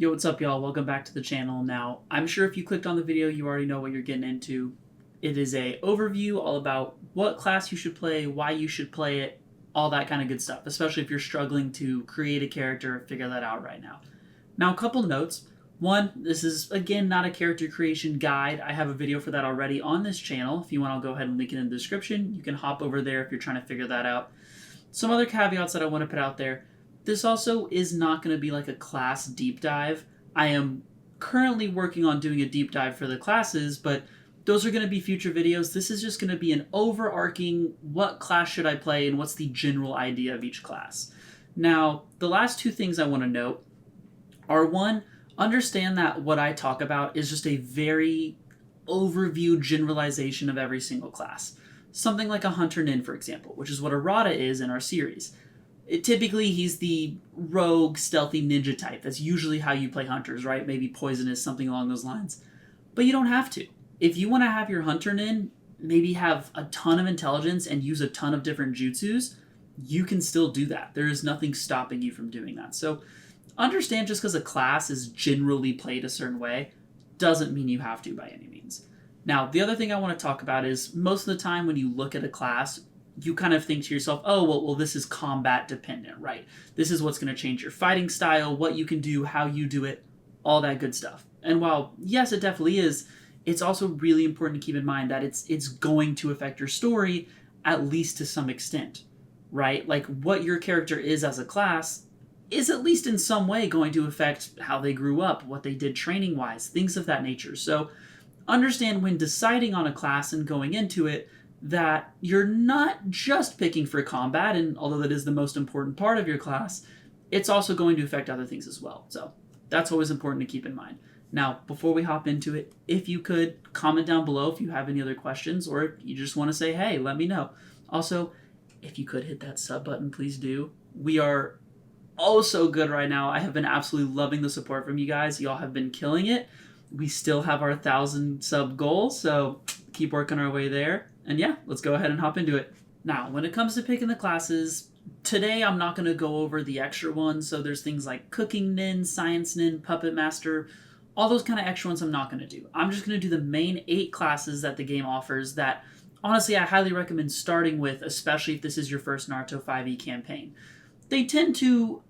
Yo, what's up, y'all? Welcome back to the channel. Now, I'm sure if you clicked on the video, you already know what you're getting into. It is a overview all about what class you should play, why you should play it, all that kind of good stuff, especially if you're struggling to create a character, figure that out right now. Now, a couple notes. One, this is, again, not a character creation guide. I have a video for that already on this channel. If you want, I'll go ahead and link it in the description. You can hop over there if you're trying to figure that out. Some other caveats that I want to put out there. This also is not going to be like a class deep dive. I am currently working on doing a deep dive for the classes, but those are going to be future videos. This is just going to be an overarching what class should I play and what's the general idea of each class. Now, the last two things I want to note are one, understand that what I talk about is just a very overview generalization of every single class. Something like a Hunter-NIN, for example, which is what Arata is in our series. Typically, he's the rogue, stealthy ninja type. That's usually how you play hunters, right? Maybe poisonous, something along those lines. But you don't have to. If you want to have your Hunter-NIN maybe have a ton of intelligence and use a ton of different jutsus, you can still do that. There is nothing stopping you from doing that. So understand just because a class is generally played a certain way doesn't mean you have to by any means. Now, the other thing I want to talk about is most of the time when you look at a class, you kind of think to yourself, oh, well, this is combat dependent, right? This is what's going to change your fighting style, what you can do, how you do it, all that good stuff. And while, yes, it definitely is, it's also really important to keep in mind that it's going to affect your story, at least to some extent, right? Like what your character is as a class is at least in some way going to affect how they grew up, what they did training-wise, things of that nature. So understand when deciding on a class and going into it, that you're not just picking for combat, and although that is the most important part of your class, it's also going to affect other things as well. So that's always important to keep in mind. Now, before we hop into it, if you could comment down below if you have any other questions, or if you just want to say, hey, let me know. Also, if you could hit that sub button, please do. We are oh so good right now. I have been absolutely loving the support from you guys. Y'all have been killing it. We still have our 1,000 sub goal, so keep working our way there. And yeah, let's go ahead and hop into it. Now, when it comes to picking the classes, today I'm not going to go over the extra ones. So there's things like Cooking Nin, Science Nin, Puppet Master, all those kind of extra ones I'm not going to do. I'm just going to do the main 8 classes that the game offers that, honestly, I highly recommend starting with, especially if this is your first Naruto 5e campaign. They tend to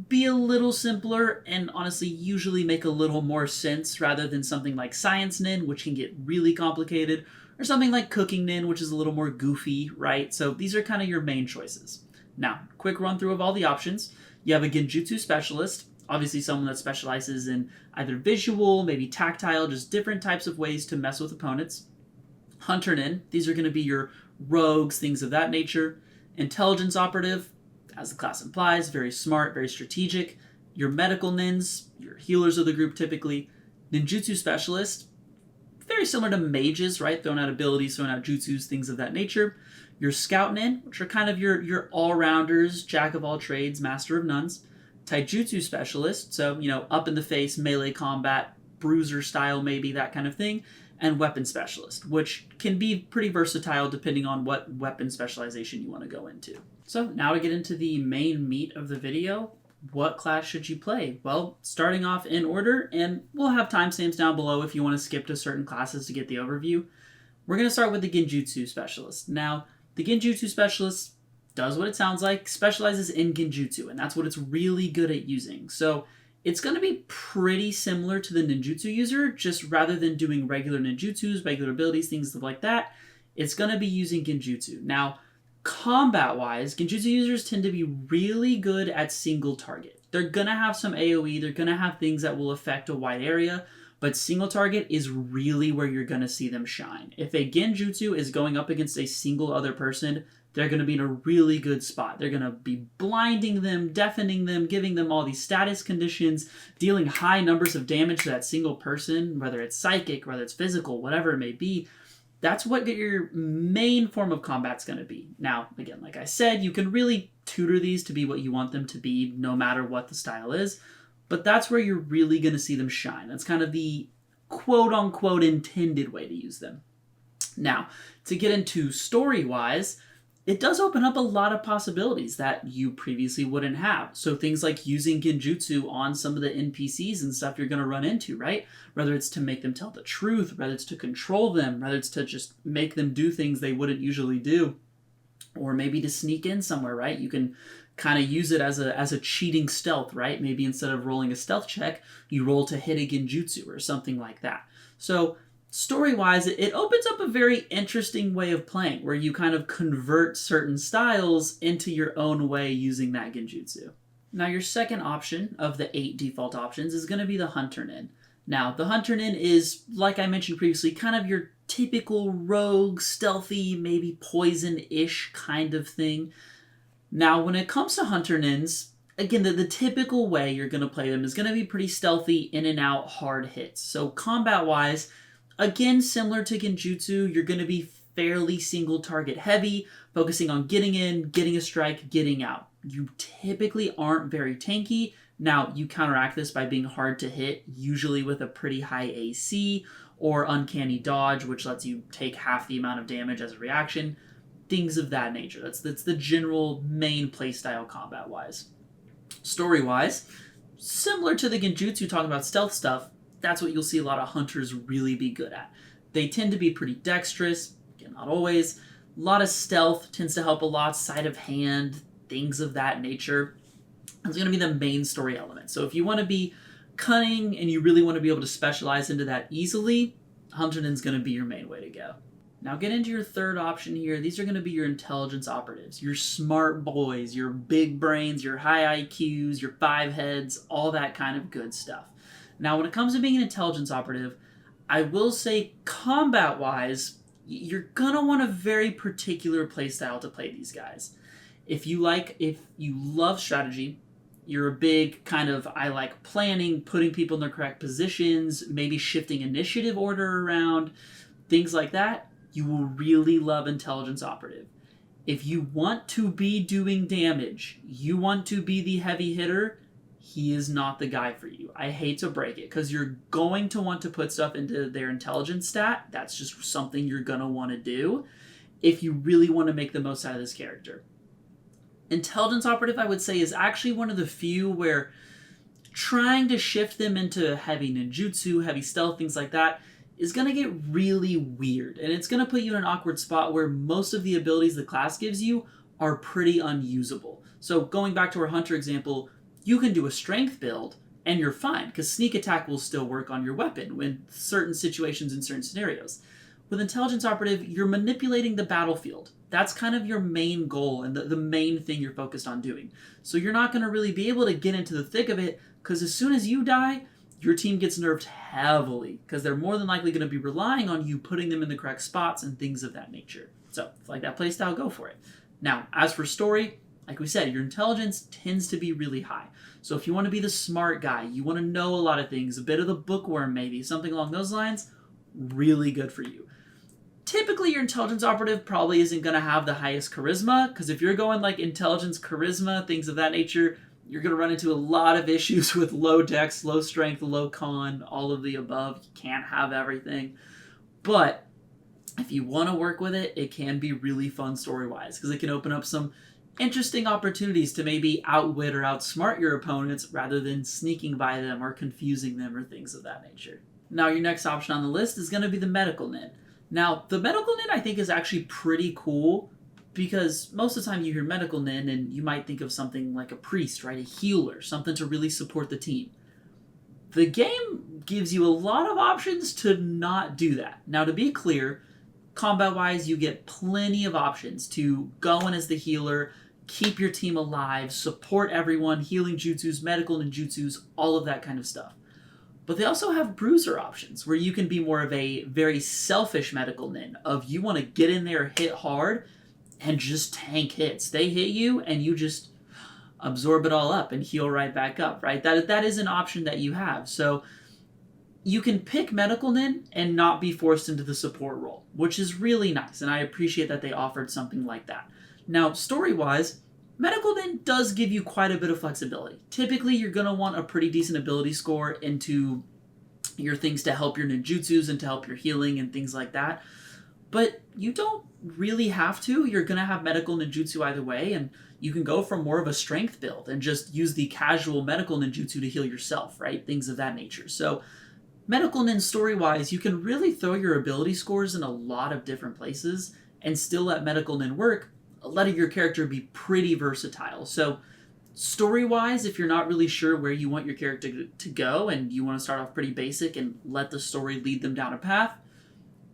be a little simpler and honestly usually make a little more sense rather than something like Science Nin, which can get really complicated, or something like Cooking Nin, which is a little more goofy, right? So these are kind of your main choices. Now, quick run through of all the options. You have a Genjutsu specialist, obviously someone that specializes in either visual, maybe tactile, just different types of ways to mess with opponents. Hunter-NIN, these are going to be your rogues, things of that nature. Intelligence operative, as the class implies, very smart, very strategic. Your medical nins, your healers of the group typically. Ninjutsu specialist, very similar to mages, right? Throwing out abilities, throwing out jutsus, things of that nature. Your SCOUT-NIN, which are kind of your all-rounders, jack of all trades, master of nones. Taijutsu specialist, so, up in the face, melee combat, bruiser style maybe, that kind of thing. And weapon specialist, which can be pretty versatile depending on what weapon specialization you want to go into. So now to get into the main meat of the video, what class should you play? Well, starting off in order, and we'll have timestamps down below if you want to skip to certain classes to get the overview. We're going to start with the Genjutsu specialist. Now, the Genjutsu specialist does what it sounds like, specializes in Genjutsu, and that's what it's really good at using. So it's going to be pretty similar to the ninjutsu user, just rather than doing regular ninjutsus, regular abilities, things like that, it's going to be using Genjutsu. Now, combat-wise, Genjutsu users tend to be really good at single target. They're going to have some AoE, they're going to have things that will affect a wide area, but single target is really where you're going to see them shine. If a Genjutsu is going up against a single other person, they're going to be in a really good spot. They're going to be blinding them, deafening them, giving them all these status conditions, dealing high numbers of damage to that single person, whether it's psychic, whether it's physical, whatever it may be. That's what your main form of combat's going to be. Now, again, like I said, you can really tutor these to be what you want them to be, no matter what the style is. But that's where you're really going to see them shine. That's kind of the quote-unquote intended way to use them. Now, to get into story-wise, it does open up a lot of possibilities that you previously wouldn't have. So things like using genjutsu on some of the NPCs and stuff you're going to run into, right? Whether it's to make them tell the truth, whether it's to control them, whether it's to just make them do things they wouldn't usually do, or maybe to sneak in somewhere, right? You can kind of use it as a cheating stealth, right? Maybe instead of rolling a stealth check, you roll to hit a genjutsu or something like that. So story-wise, it opens up a very interesting way of playing where you kind of convert certain styles into your own way using that genjutsu. Now, your second option of the 8 default options is going to be the HUNTER-NIN. Now, the HUNTER-NIN is, like I mentioned previously, kind of your typical rogue, stealthy, maybe poison-ish kind of thing. Now, when it comes to HUNTER-NINs, again, the typical way you're going to play them is going to be pretty stealthy, in and out, hard hits. So combat-wise, again, similar to genjutsu, you're going to be fairly single target heavy, focusing on getting in, getting a strike, getting out. You typically aren't very tanky. Now, you counteract this by being hard to hit, usually with a pretty high AC, or uncanny dodge, which lets you take half the amount of damage as a reaction. Things of that nature. That's the general main playstyle combat-wise. Story-wise, similar to the genjutsu talking about stealth stuff, that's what you'll see a lot of hunters really be good at. They tend to be pretty dexterous, again, not always. A lot of stealth tends to help a lot, sleight of hand, things of that nature. It's going to be the main story element. So if you want to be cunning and you really want to be able to specialize into that easily, HUNTER-NIN's going to be your main way to go. Now get into your third option here. These are going to be your intelligence operatives, your smart boys, your big brains, your high IQs, your 5 heads, all that kind of good stuff. Now, when it comes to being an intelligence operative, I will say combat-wise, you're going to want a very particular playstyle to play these guys. If you love strategy, you're a big kind of, I like planning, putting people in their correct positions, maybe shifting initiative order around, things like that, you will really love intelligence operative. If you want to be doing damage, you want to be the heavy hitter, he is not the guy for you. I hate to break it, because you're going to want to put stuff into their intelligence stat. That's just something you're going to want to do if you really want to make the most out of this character. Intelligence operative, I would say, is actually one of the few where trying to shift them into heavy ninjutsu, heavy stealth, things like that, is going to get really weird. And it's going to put you in an awkward spot where most of the abilities the class gives you are pretty unusable. So going back to our hunter example, you can do a strength build and you're fine, because sneak attack will still work on your weapon in certain situations and certain scenarios. With intelligence operative, you're manipulating the battlefield. That's kind of your main goal and the main thing you're focused on doing. So you're not going to really be able to get into the thick of it, because as soon as you die, your team gets nerfed heavily, because they're more than likely going to be relying on you putting them in the correct spots and things of that nature. So if you like that playstyle, go for it. Now, as for story, like we said, your intelligence tends to be really high. So if you want to be the smart guy, you want to know a lot of things, a bit of the bookworm maybe, something along those lines, really good for you. Typically, your intelligence operative probably isn't going to have the highest charisma, because if you're going like intelligence, charisma, things of that nature, you're going to run into a lot of issues with low dex, low strength, low con, all of the above. You can't have everything. But if you want to work with it, it can be really fun story-wise, because it can open up some interesting opportunities to maybe outwit or outsmart your opponents rather than sneaking by them or confusing them or things of that nature. Now, your next option on the list is going to be the MEDICAL-NIN. Now, the MEDICAL-NIN I think is actually pretty cool, because most of the time you hear MEDICAL-NIN and you might think of something like a priest, right? A healer, something to really support the team. The game gives you a lot of options to not do that. Now, to be clear, combat-wise, you get plenty of options to go in as the healer, keep your team alive, support everyone, healing jutsus, medical ninjutsus, all of that kind of stuff. But they also have bruiser options, where you can be more of a very selfish MEDICAL-NIN, of you want to get in there, hit hard, and just tank hits. They hit you, and you just absorb it all up and heal right back up, right? That is an option that you have. So you can pick MEDICAL-NIN and not be forced into the support role, which is really nice, and I appreciate that they offered something like that. Now, story-wise, MEDICAL-NIN does give you quite a bit of flexibility. Typically, you're going to want a pretty decent ability score into your things to help your ninjutsus and to help your healing and things like that. But you don't really have to. You're going to have medical ninjutsu either way, and you can go for more of a strength build and just use the casual medical ninjutsu to heal yourself, right? Things of that nature. So medical nin story-wise, you can really throw your ability scores in a lot of different places and still let medical nin work, letting your character be pretty versatile. So story-wise, if you're not really sure where you want your character to go and you want to start off pretty basic and let the story lead them down a path,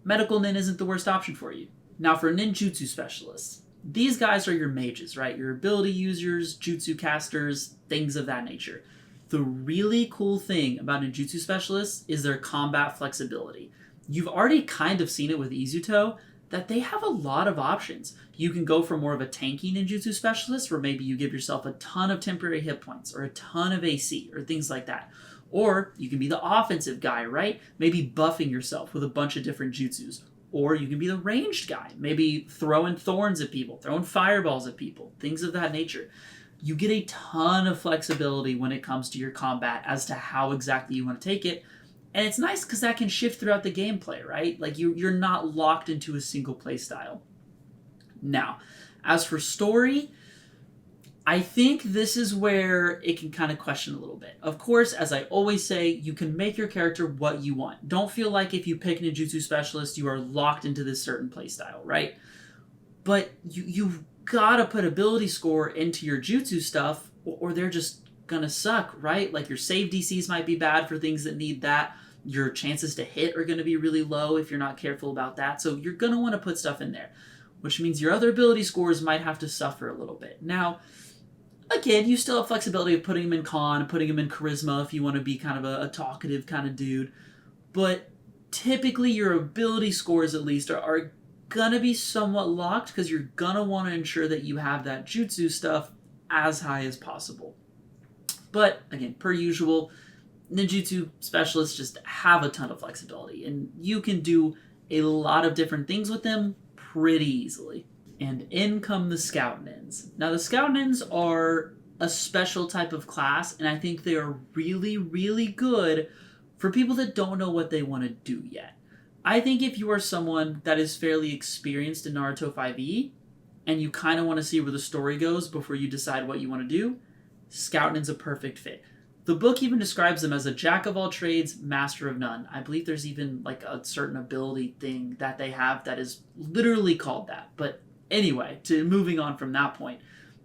medical nin isn't the worst option for you. Now for ninjutsu specialists, these guys are your mages, right? Your ability users, jutsu casters, things of that nature. The really cool thing about ninjutsu specialists is their combat flexibility. You've already kind of seen it with Izuto, that they have a lot of options. You can go for more of a tanky ninjutsu specialist, where maybe you give yourself a ton of temporary hit points, or a ton of AC, or things like that. Or you can be the offensive guy, right? Maybe buffing yourself with a bunch of different jutsus. Or you can be the ranged guy, maybe throwing thorns at people, throwing fireballs at people, things of that nature. You get a ton of flexibility when it comes to your combat as to how exactly you want to take it. And it's nice because that can shift throughout the gameplay, right? Like you're not locked into a single play style. Now, as for story, I think this is where it can kind of question a little bit. Of course, as I always say, you can make your character what you want. Don't feel like if you pick ninjutsu specialist, you are locked into this certain playstyle, right? But you've got to put ability score into your jutsu stuff, or they're just going to suck, right? Like your save DCs might be bad for things that need that. Your chances to hit are going to be really low if you're not careful about that. So you're going to want to put stuff in there, which means your other ability scores might have to suffer a little bit. Now, again, you still have flexibility of putting them in con, putting them in charisma if you want to be kind of a talkative kind of dude. But typically your ability scores at least are going to be somewhat locked because you're going to want to ensure that you have that jutsu stuff as high as possible. But again, per usual, ninjutsu specialists just have a ton of flexibility, and you can do a lot of different things with them pretty easily. And in come the SCOUT-NINs. Now the SCOUT-NINs are a special type of class, and I think they are really, really good for people that don't know what they want to do yet. I think if you are someone that is fairly experienced in Naruto 5e, and you kind of want to see where the story goes before you decide what you want to do, SCOUT-NIN's a perfect fit. The book even describes them as a jack of all trades, master of none. I believe there's even like a certain ability thing that they have that is literally called that. But anyway, moving on from that point,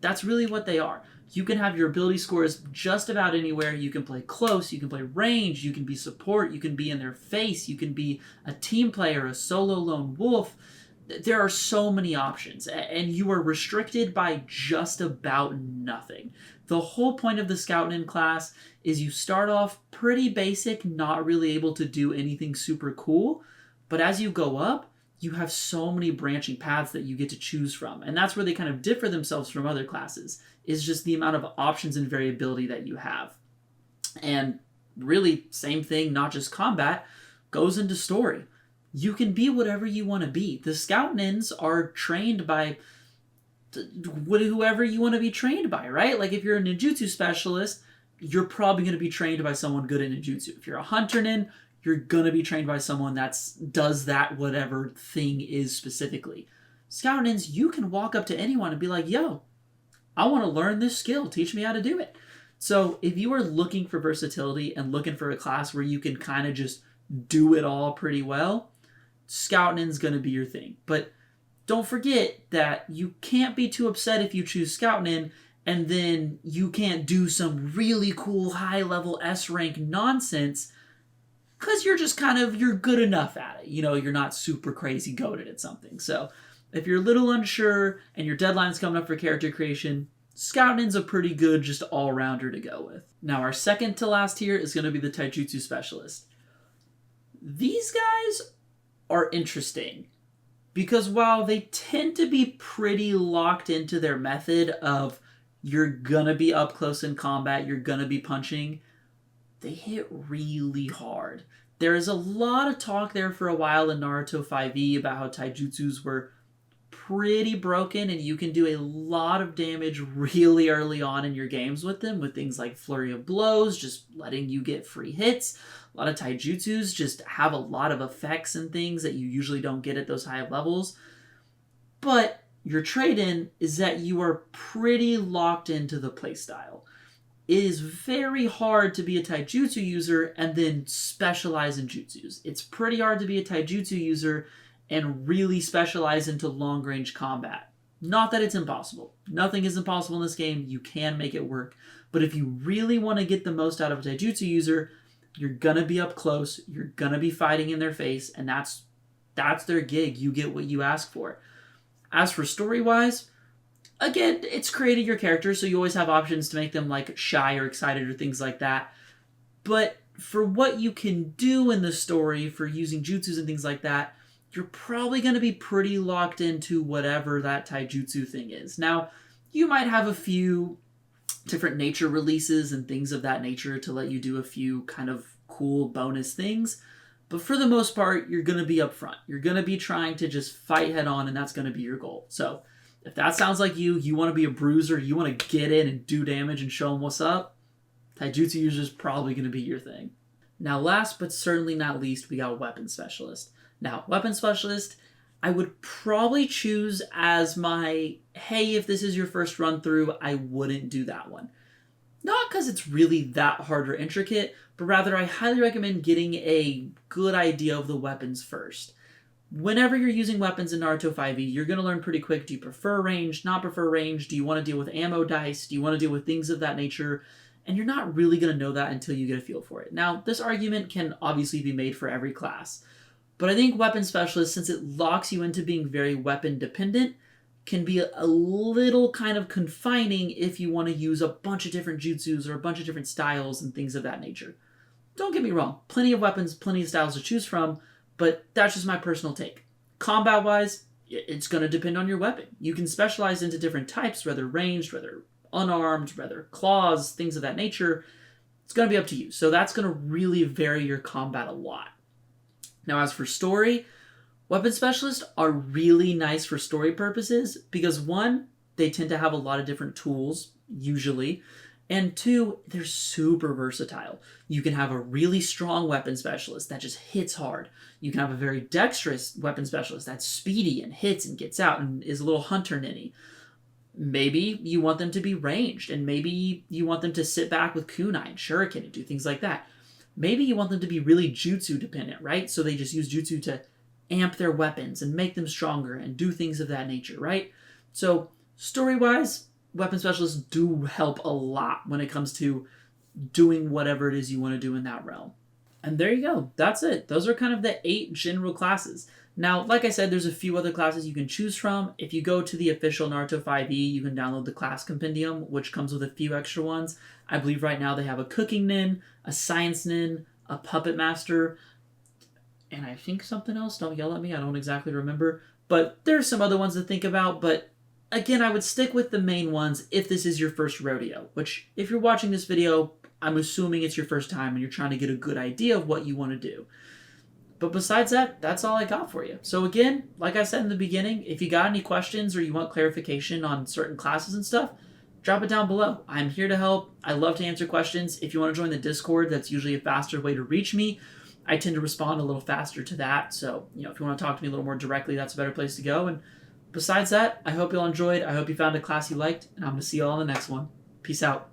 that's really what they are. You can have your ability scores just about anywhere. You can play close, you can play range, you can be support, you can be in their face, you can be a team player, a solo lone wolf. There are so many options, and you are restricted by just about nothing. The whole point of the SCOUT-NIN class is you start off pretty basic, not really able to do anything super cool, but as you go up, you have so many branching paths that you get to choose from, and that's where they kind of differ themselves from other classes, is just the amount of options and variability that you have. And really, same thing, not just combat, goes into story. You can be whatever you want to be. The SCOUT-NINs are trained by whoever you want to be trained by, right? Like if you're a ninjutsu specialist, you're probably going to be trained by someone good at ninjutsu. If you're a HUNTER-NIN, you're going to be trained by someone that does that whatever thing is specifically. SCOUT-NINs, you can walk up to anyone and be like, yo, I want to learn this skill. Teach me how to do it. So if you are looking for versatility and looking for a class where you can kind of just do it all pretty well, SCOUT-NIN's going to be your thing. But don't forget that you can't be too upset if you choose SCOUT-NIN and then you can't do some really cool high-level S-rank nonsense because you're good enough at it. You know, you're not super crazy goated at something. So if you're a little unsure and your deadline's coming up for character creation, SCOUT-NIN's a pretty good just all-rounder to go with. Now our second to last tier is going to be the Taijutsu specialist. These guys are interesting because while they tend to be pretty locked into their method of you're gonna be up close in combat, you're gonna be punching, they hit really hard. There is a lot of talk there for a while in Naruto 5e about how taijutsus were pretty broken, and you can do a lot of damage really early on in your games with them, with things like Flurry of Blows, just letting you get free hits. A lot of taijutsus just have a lot of effects and things that you usually don't get at those high levels. But your trade-in is that you are pretty locked into the playstyle. It is very hard to be a taijutsu user and then specialize in jutsus. It's pretty hard to be a taijutsu user and really specialize into long-range combat. Not that it's impossible. Nothing is impossible in this game. You can make it work. But if you really want to get the most out of a taijutsu user, you're going to be up close. You're going to be fighting in their face. And that's their gig. You get what you ask for. As for story-wise, again, it's creating your character, so you always have options to make them like shy or excited or things like that. But for what you can do in the story, for using jutsus and things like that, you're probably going to be pretty locked into whatever that taijutsu thing is. Now, you might have a few different nature releases and things of that nature to let you do a few kind of cool bonus things. But for the most part, you're going to be up front. You're going to be trying to just fight head on, and that's going to be your goal. So if that sounds like you want to be a bruiser, you want to get in and do damage and show them what's up, taijutsu user is probably going to be your thing. Now, last but certainly not least, we got Weapon Specialist. Now, Weapon Specialist, I would probably choose as my, hey, if this is your first run through, I wouldn't do that one. Not because it's really that hard or intricate, but rather I highly recommend getting a good idea of the weapons first. Whenever you're using weapons in Naruto 5e, you're going to learn pretty quick, do you prefer range, not prefer range, do you want to deal with ammo dice, do you want to deal with things of that nature, and you're not really going to know that until you get a feel for it. Now, this argument can obviously be made for every class, but I think Weapon Specialist, since it locks you into being very weapon dependent, can be a little kind of confining if you want to use a bunch of different jutsus or a bunch of different styles and things of that nature. Don't get me wrong, plenty of weapons, plenty of styles to choose from, but that's just my personal take. Combat-wise, it's going to depend on your weapon. You can specialize into different types, whether ranged, whether unarmed, whether claws, things of that nature. It's going to be up to you. So that's going to really vary your combat a lot. Now, as for story, Weapon Specialists are really nice for story purposes because, one, they tend to have a lot of different tools, usually, and two, they're super versatile. You can have a really strong Weapon Specialist that just hits hard. You can have a very dexterous Weapon Specialist that's speedy and hits and gets out and is a little HUNTER-NIN-y. Maybe you want them to be ranged, and maybe you want them to sit back with kunai and shuriken and do things like that. Maybe you want them to be really jutsu dependent, right? So they just use jutsu to amp their weapons and make them stronger and do things of that nature, right? So story-wise, Weapon Specialists do help a lot when it comes to doing whatever it is you want to do in that realm. And there you go. That's it. Those are kind of the 8 general classes. Now, like I said, there's a few other classes you can choose from. If you go to the official Naruto 5e, you can download the class compendium, which comes with a few extra ones. I believe right now they have a cooking nin, a science nin, a puppet master, and I think something else. Don't yell at me. I don't exactly remember. But there's some other ones to think about. But again, I would stick with the main ones if this is your first rodeo, which if you're watching this video, I'm assuming it's your first time and you're trying to get a good idea of what you want to do. But besides that, that's all I got for you. So again, like I said in the beginning, if you got any questions or you want clarification on certain classes and stuff, drop it down below. I'm here to help. I love to answer questions. If you want to join the Discord, that's usually a faster way to reach me. I tend to respond a little faster to that. So, if you want to talk to me a little more directly, that's a better place to go. And besides that, I hope you all enjoyed. I hope you found a class you liked, and I'm going to see you all in the next one. Peace out.